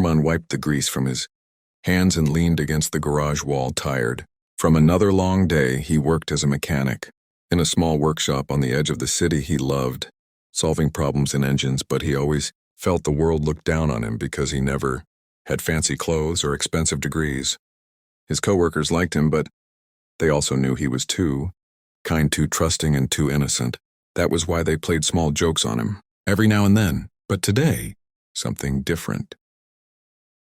Armand wiped the grease from his hands and leaned against the garage wall, tired. From another long day, he worked as a mechanic. In a small workshop on the edge of the city, he loved solving problems in engines, but he always felt the world looked down on him because he never had fancy clothes or expensive degrees. His coworkers liked him, but they also knew he was too kind, too trusting, and too innocent. That was why they played small jokes on him, every now and then. But today, something different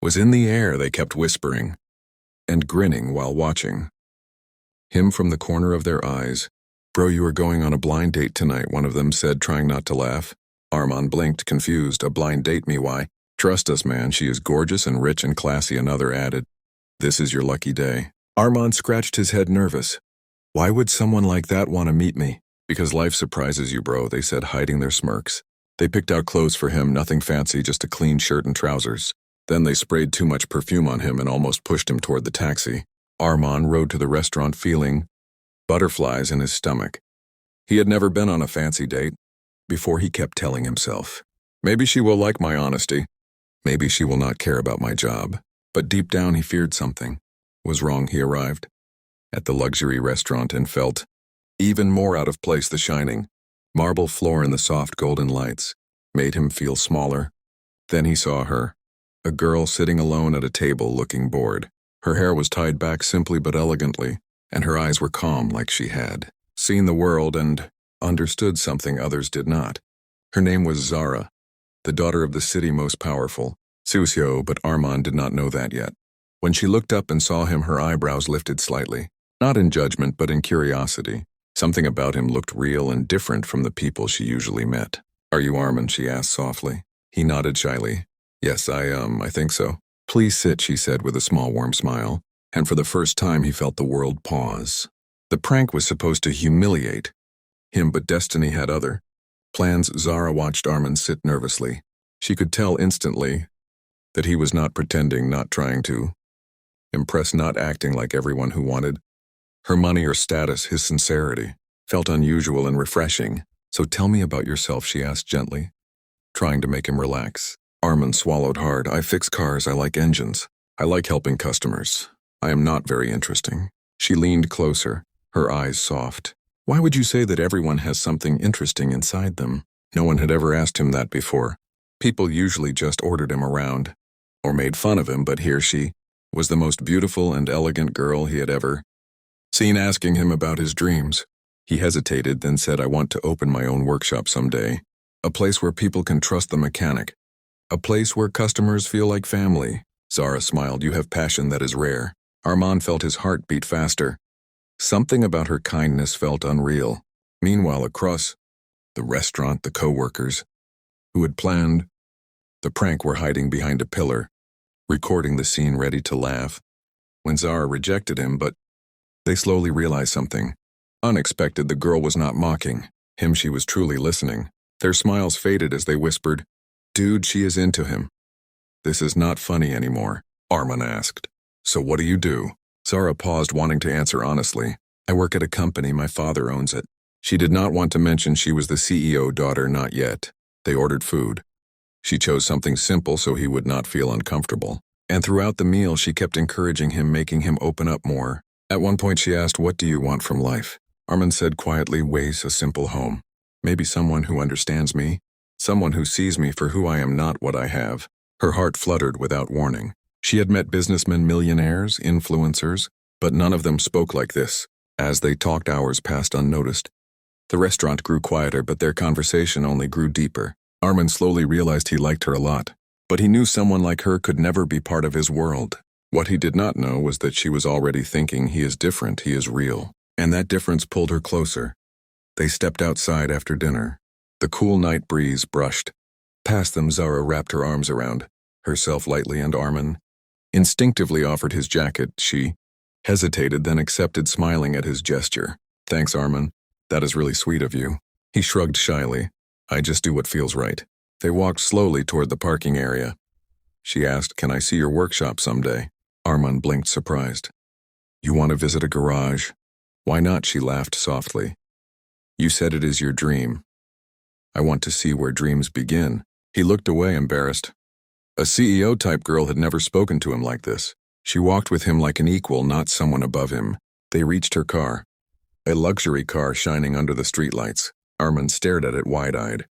was in the air. They kept whispering and grinning while watching him from the corner of their eyes. "Bro, you are going on a blind date tonight," one of them said, trying not to laugh. Armand blinked, confused. "A blind date, me? Why?" "Trust us, man. She is gorgeous and rich and classy," another added. "This is your lucky day." Armand scratched his head, nervous. "Why would someone like that want to meet me?" "Because life surprises you, bro," they said, hiding their smirks. They picked out clothes for him, nothing fancy, just a clean shirt and trousers. Then they sprayed too much perfume on him and almost pushed him toward the taxi. Armand rode to the restaurant feeling butterflies in his stomach. He had never been on a fancy date before. He kept telling himself, "Maybe she will like my honesty. Maybe she will not care about my job." But deep down he feared something was wrong. He arrived at the luxury restaurant and felt even more out of place. The shining marble floor and the soft golden lights made him feel smaller. Then he saw her, a girl sitting alone at a table looking bored. Her hair was tied back simply but elegantly, and her eyes were calm, like she had seen the world and understood something others did not. Her name was Zara, the daughter of the city most powerful Susio, but Armand did not know that yet. When she looked up and saw him, her eyebrows lifted slightly, not in judgment but in curiosity. Something about him looked real and different from the people she usually met. "Are you Armand?" she asked softly. He nodded shyly. "Yes, I think so." "Please sit," she said with a small warm smile, and for the first time he felt the world pause. The prank was supposed to humiliate him, but destiny had other plans. Zara watched Armand sit nervously. She could tell instantly that he was not pretending, not trying to impress, not acting like everyone who wanted her money or status. His sincerity felt unusual and refreshing. "So tell me about yourself," she asked gently, trying to make him relax. Armand swallowed hard. "I fix cars. I like engines. I like helping customers. I am not very interesting." She leaned closer, her eyes soft. Why would you say that everyone has something interesting inside them? No one had ever asked him that before. People usually just ordered him around or made fun of him, but here she was the most beautiful and elegant girl he had ever seen, asking him about his dreams. He hesitated, then said, "I want to open my own workshop someday. A place where people can trust the mechanic. A place where customers feel like family." Zara smiled. "You have passion that is rare." Armand felt his heart beat faster. Something about her kindness felt unreal. Meanwhile, across the restaurant, the coworkers who had planned the prank were hiding behind a pillar, recording the scene, ready to laugh when Zara rejected him, but they slowly realized something unexpected. The girl was not mocking him, she was truly listening. Their smiles faded as they whispered, "Dude, she is into him." "This is not funny anymore," Armand asked. "So what do you do?" Zara paused, wanting to answer honestly. "I work at a company, my father owns it." She did not want to mention she was the CEO daughter, not yet. They ordered food. She chose something simple so he would not feel uncomfortable. And throughout the meal she kept encouraging him, making him open up more. At one point she asked, "What do you want from life?" Armand said quietly, "Ways, a simple home. Maybe someone who understands me. Someone who sees me for who I am, not what I have." Her heart fluttered without warning. She had met businessmen, millionaires, influencers, but none of them spoke like this. As they talked, hours passed unnoticed. The restaurant grew quieter, but their conversation only grew deeper. Armand slowly realized he liked her a lot, but he knew someone like her could never be part of his world. What he did not know was that she was already thinking, he is different, he is real. And that difference pulled her closer. They stepped outside after dinner. The cool night breeze brushed past them. Zara wrapped her arms around herself lightly, and Armand instinctively offered his jacket. She hesitated, then accepted, smiling at his gesture. "Thanks, Armand. That is really sweet of you." He shrugged shyly. "I just do what feels right." They walked slowly toward the parking area. She asked, "Can I see your workshop someday?" Armand blinked, surprised. "You want to visit a garage?" "Why not?" She laughed softly. "You said it is your dream. I want to see where dreams begin." He looked away, embarrassed. A CEO-type girl had never spoken to him like this. She walked with him like an equal, not someone above him. They reached her car. A luxury car shining under the streetlights. Armand stared at it wide-eyed.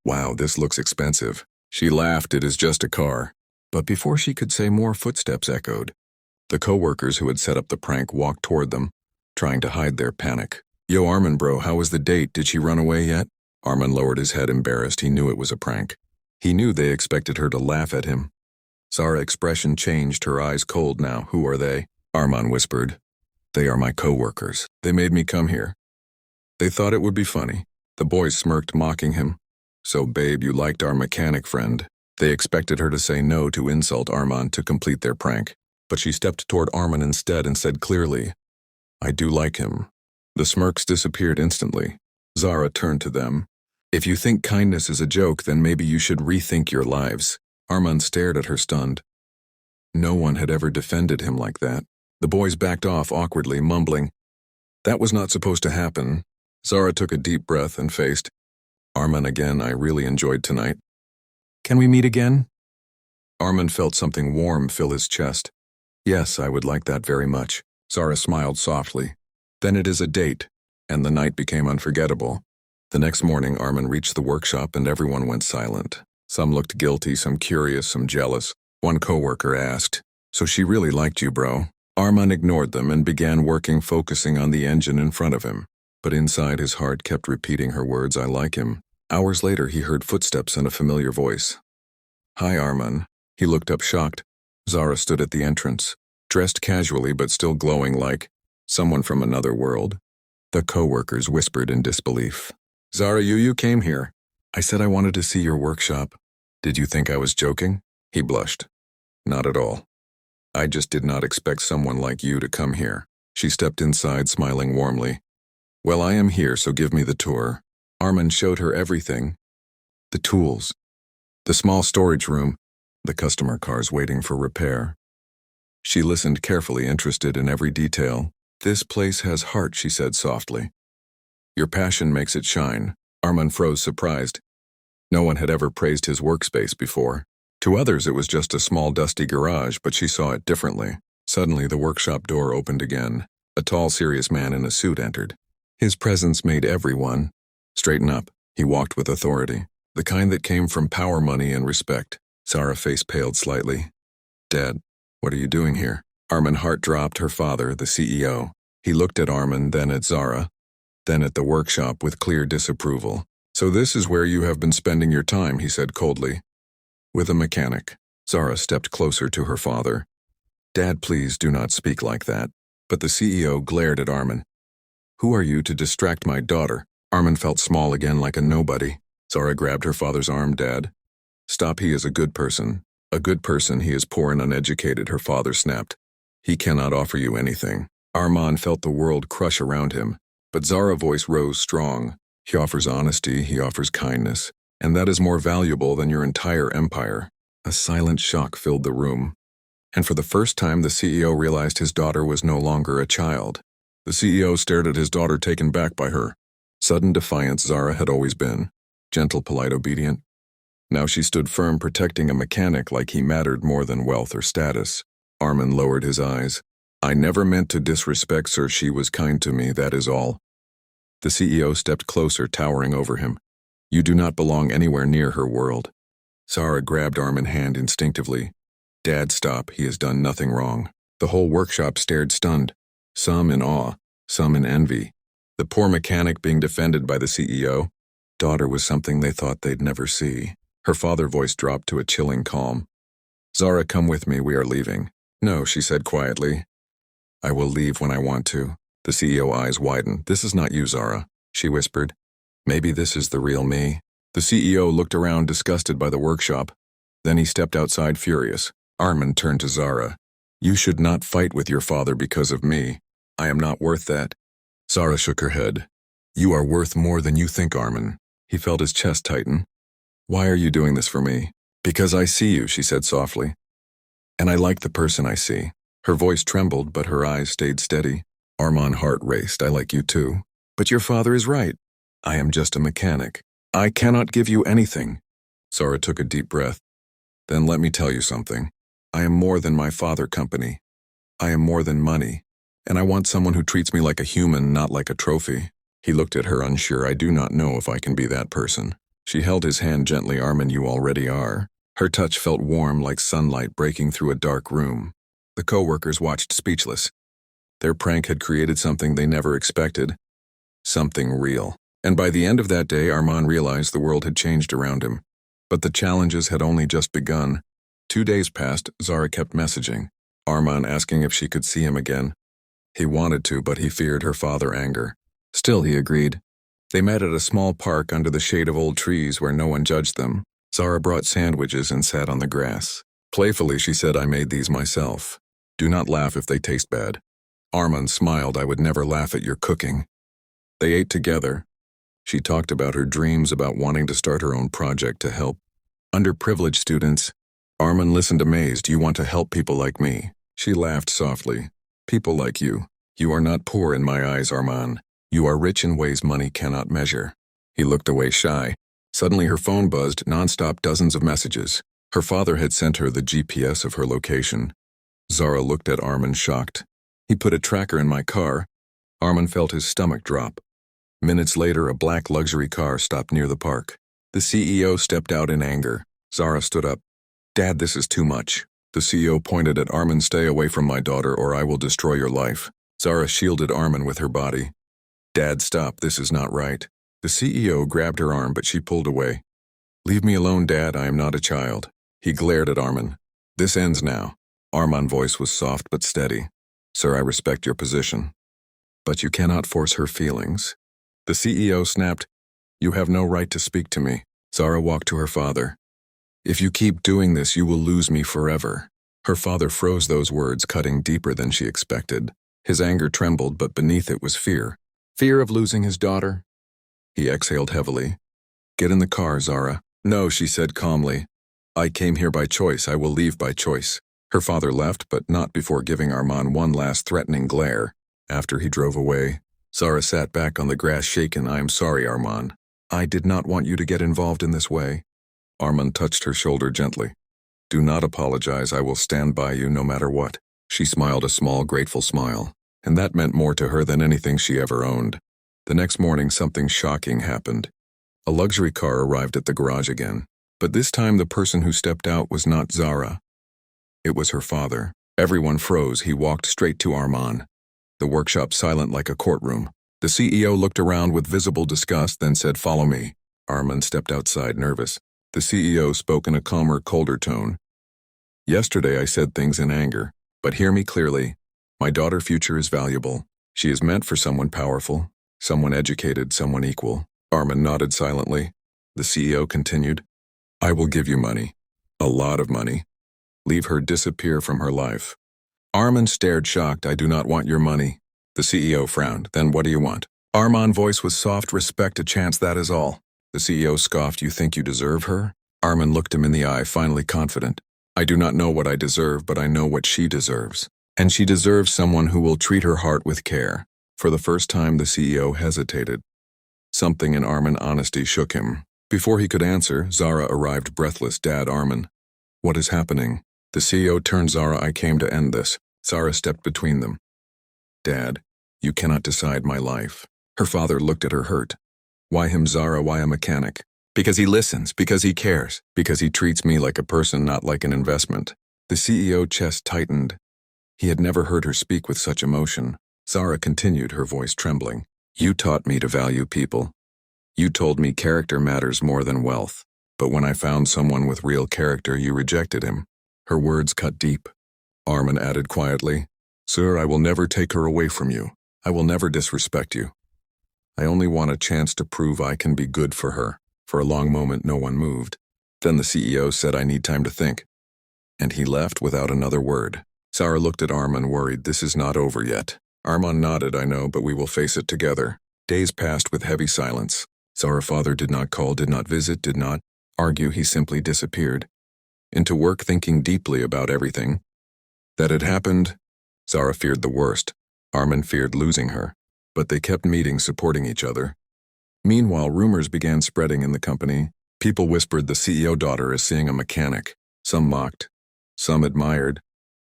Wow, this looks expensive. She laughed, it is just a car. But before she could say more, footsteps echoed. The coworkers who had set up the prank walked toward them, trying to hide their panic. Yo, Armand bro, how was the date? Did she run away yet? Armand lowered his head, embarrassed. He knew it was a prank. He knew they expected her to laugh at him. Zara's expression changed, her eyes cold now. Who are they? Armand whispered. They are my coworkers. They made me come here. They thought it would be funny. The boys smirked, mocking him. So, babe, you liked our mechanic friend. They expected her to say no to insult Armand to complete their prank. But she stepped toward Armand instead and said clearly, I do like him. The smirks disappeared instantly. Zara turned to them. If you think kindness is a joke, then maybe you should rethink your lives. Armand stared at her stunned. No one had ever defended him like that. The boys backed off awkwardly, mumbling. That was not supposed to happen. Zara took a deep breath and faced. Armand again, I really enjoyed tonight. Can we meet again? Armand felt something warm fill his chest. Yes, I would like that very much. Zara smiled softly. Then it is a date, and the night became unforgettable. The next morning, Armand reached the workshop and everyone went silent. Some looked guilty, some curious, some jealous. One coworker asked, So she really liked you, bro? Armand ignored them and began working, focusing on the engine in front of him. But inside his heart kept repeating her words, I like him. Hours later, he heard footsteps and a familiar voice. Hi, Armand. He looked up shocked. Zara stood at the entrance, dressed casually but still glowing like someone from another world. The coworkers whispered in disbelief. Zara, you came here. I said I wanted to see your workshop. Did you think I was joking? He blushed. Not at all. I just did not expect someone like you to come here. She stepped inside, smiling warmly. Well, I am here, so give me the tour. Armand showed her everything. The tools. The small storage room. The customer cars waiting for repair. She listened carefully, interested in every detail. This place has heart, she said softly. Your passion makes it shine. Armand froze, surprised. No one had ever praised his workspace before. To others, it was just a small, dusty garage, but she saw it differently. Suddenly, the workshop door opened again. A tall, serious man in a suit entered. His presence made everyone straighten up. He walked with authority, the kind that came from power, money, and respect. Zara's face paled slightly. Dad, what are you doing here? Armand's heart dropped. Her father, the CEO. He looked at Armand, then at Zara, then at the workshop with clear disapproval. So this is where you have been spending your time, he said coldly. With a mechanic. Zara stepped closer to her father. Dad, please do not speak like that. But the CEO glared at Armand. Who are you to distract my daughter? Armand felt small again, like a nobody. Zara grabbed her father's arm. Dad. Stop, he is a good person. A good person, he is poor and uneducated, her father snapped. He cannot offer you anything. Armand felt the world crush around him. But Zara's voice rose strong. He offers honesty, he offers kindness, and that is more valuable than your entire empire. A silent shock filled the room. And for the first time, the CEO realized his daughter was no longer a child. The CEO stared at his daughter, taken back by her. Sudden defiance Zara had always been. Gentle, polite, obedient. Now she stood firm, protecting a mechanic like he mattered more than wealth or status. Armand lowered his eyes. I never meant to disrespect, sir. She was kind to me, that is all. The CEO stepped closer, towering over him. You do not belong anywhere near her world. Zara grabbed Armand's hand instinctively. Dad, stop, he has done nothing wrong. The whole workshop stared stunned, some in awe, some in envy. The poor mechanic being defended by the CEO. Daughter was something they thought they'd never see. Her father's voice dropped to a chilling calm. Zara, come with me, we are leaving. No, she said quietly. I will leave when I want to. The CEO's eyes widened. This is not you, Zara, she whispered. Maybe this is the real me. The CEO looked around, disgusted by the workshop. Then he stepped outside, furious. Armand turned to Zara. You should not fight with your father because of me. I am not worth that. Zara shook her head. You are worth more than you think, Armand. He felt his chest tighten. Why are you doing this for me? Because I see you, she said softly. And I like the person I see. Her voice trembled, but her eyes stayed steady. Armand's heart raced. I like you too. But your father is right. I am just a mechanic. I cannot give you anything. Zara took a deep breath. Then let me tell you something. I am more than my father company. I am more than money. And I want someone who treats me like a human, not like a trophy. He looked at her unsure. I do not know if I can be that person. She held his hand gently. Armin, you already are. Her touch felt warm like sunlight breaking through a dark room. The coworkers watched speechless. Their prank had created something they never expected. Something real. And by the end of that day, Armin realized the world had changed around him. But the challenges had only just begun. 2 days passed. Zara kept messaging Armin, asking if she could see him again. He wanted to, but he feared her father's anger. Still, he agreed. They met at a small park under the shade of old trees where no one judged them. Zara brought sandwiches and sat on the grass. Playfully, she said, I made these myself. Do not laugh if they taste bad. Armin smiled. I would never laugh at your cooking. They ate together. She talked about her dreams, about wanting to start her own project to help underprivileged students. Armin listened amazed. You want to help people like me? She laughed softly. People like you. You are not poor in my eyes, Armin. You are rich in ways money cannot measure. He looked away shy. Suddenly her phone buzzed, nonstop, dozens of messages. Her father had sent her the GPS of her location. Zara looked at Armin, shocked. He put a tracker in my car. Armin felt his stomach drop. Minutes later, a black luxury car stopped near the park. The CEO stepped out in anger. Zara stood up. Dad, this is too much. The CEO pointed at Armin. Stay away from my daughter or I will destroy your life. Zara shielded Armin with her body. Dad, stop, this is not right. The CEO grabbed her arm, but she pulled away. Leave me alone, Dad, I am not a child. He glared at Armin. This ends now. Armin's voice was soft but steady. Sir, I respect your position. But you cannot force her feelings. The CEO snapped. You have no right to speak to me. Zara walked to her father. If you keep doing this, you will lose me forever. Her father froze, those words cutting deeper than she expected. His anger trembled, but beneath it was fear. Fear of losing his daughter? He exhaled heavily. Get in the car, Zara. No, she said calmly. I came here by choice. I will leave by choice. Her father left, but not before giving Armin one last threatening glare. After he drove away, Zara sat back on the grass, shaken. I am sorry, Armin. I did not want you to get involved in this way. Armin touched her shoulder gently. Do not apologize. I will stand by you no matter what. She smiled a small, grateful smile, and that meant more to her than anything she ever owned. The next morning, something shocking happened. A luxury car arrived at the garage again, but this time the person who stepped out was not Zara. It was her father. Everyone froze. He walked straight to Armin. The workshop silent like a courtroom. The CEO looked around with visible disgust, then said, Follow me. Armin stepped outside, nervous. The CEO spoke in a calmer, colder tone. Yesterday I said things in anger, but hear me clearly. My daughter's future is valuable. She is meant for someone powerful, someone educated, someone equal. Armin nodded silently. The CEO continued. I will give you money. A lot of money. Leave her disappear from her life. Armin stared, shocked. I do not want your money. The CEO frowned. Then what do you want? Armin's voice was soft. Respect, a chance, that is all. The CEO scoffed. You think you deserve her? Armin looked him in the eye, finally confident. I do not know what I deserve, but I know what she deserves. And she deserves someone who will treat her heart with care. For the first time, the CEO hesitated. Something in Armin's honesty shook him. Before he could answer, Zara arrived, breathless. Dad, Armin. What is happening? The CEO turned. Zara, I came to end this. Zara stepped between them. Dad, you cannot decide my life. Her father looked at her, hurt. Why him, Zara? Why a mechanic? Because he listens, because he cares, because he treats me like a person, not like an investment. The CEO's chest tightened. He had never heard her speak with such emotion. Zara continued, her voice trembling. You taught me to value people. You told me character matters more than wealth. But when I found someone with real character, you rejected him. Her words cut deep. Armin added quietly, Sir, I will never take her away from you. I will never disrespect you. I only want a chance to prove I can be good for her. For a long moment, no one moved. Then the CEO said, I need time to think. And he left without another word. Zara looked at Armin, worried. This is not over yet. Armin nodded. I know, but we will face it together. Days passed with heavy silence. Zara's father did not call, did not visit, did not argue. He simply disappeared. Into work, thinking deeply about everything that had happened. Zara feared the worst. Armin feared losing her. But they kept meeting, supporting each other. Meanwhile, rumors began spreading in the company. People whispered the CEO daughter is seeing a mechanic. Some mocked, some admired,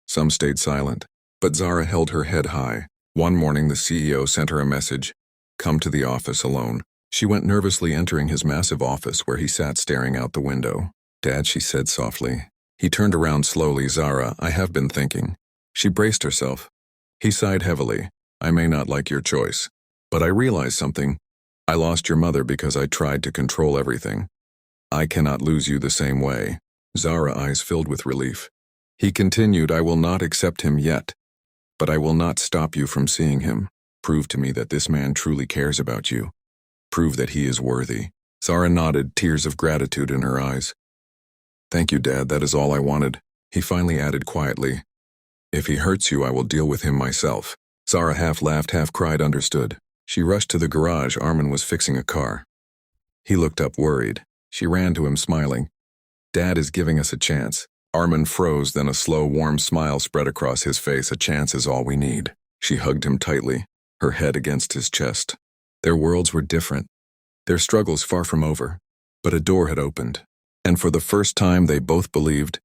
some stayed silent. But Zara held her head high. One morning the CEO sent her a message, "Come to the office alone." She went nervously, entering his massive office where he sat staring out the window. "Dad," she said softly. He turned around slowly. "Zara, I have been thinking." She braced herself. He sighed heavily. "I may not like your choice, but I realize something. I lost your mother because I tried to control everything. I cannot lose you the same way." Zara eyes filled with relief. He continued, "I will not accept him yet, but I will not stop you from seeing him. Prove to me that this man truly cares about you. Prove that he is worthy." Zara nodded, tears of gratitude in her eyes. "Thank you, Dad, that is all I wanted." He finally added quietly, "If he hurts you, I will deal with him myself." Zara half laughed, half cried, understood. She rushed to the garage. Armin was fixing a car. He looked up worried. She ran to him smiling. "Dad is giving us a chance." Armin froze, then a slow, warm smile spread across his face. "A chance is all we need." She hugged him tightly, her head against his chest. Their worlds were different, their struggles far from over, but a door had opened. And for the first time they both believed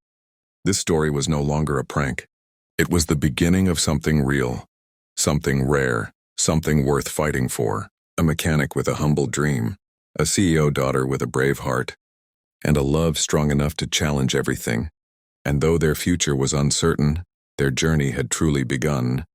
this story was no longer a prank. It was the beginning of something real, something rare, something worth fighting for. A mechanic with a humble dream, a CEO daughter with a brave heart, and a love strong enough to challenge everything. And though their future was uncertain, their journey had truly begun.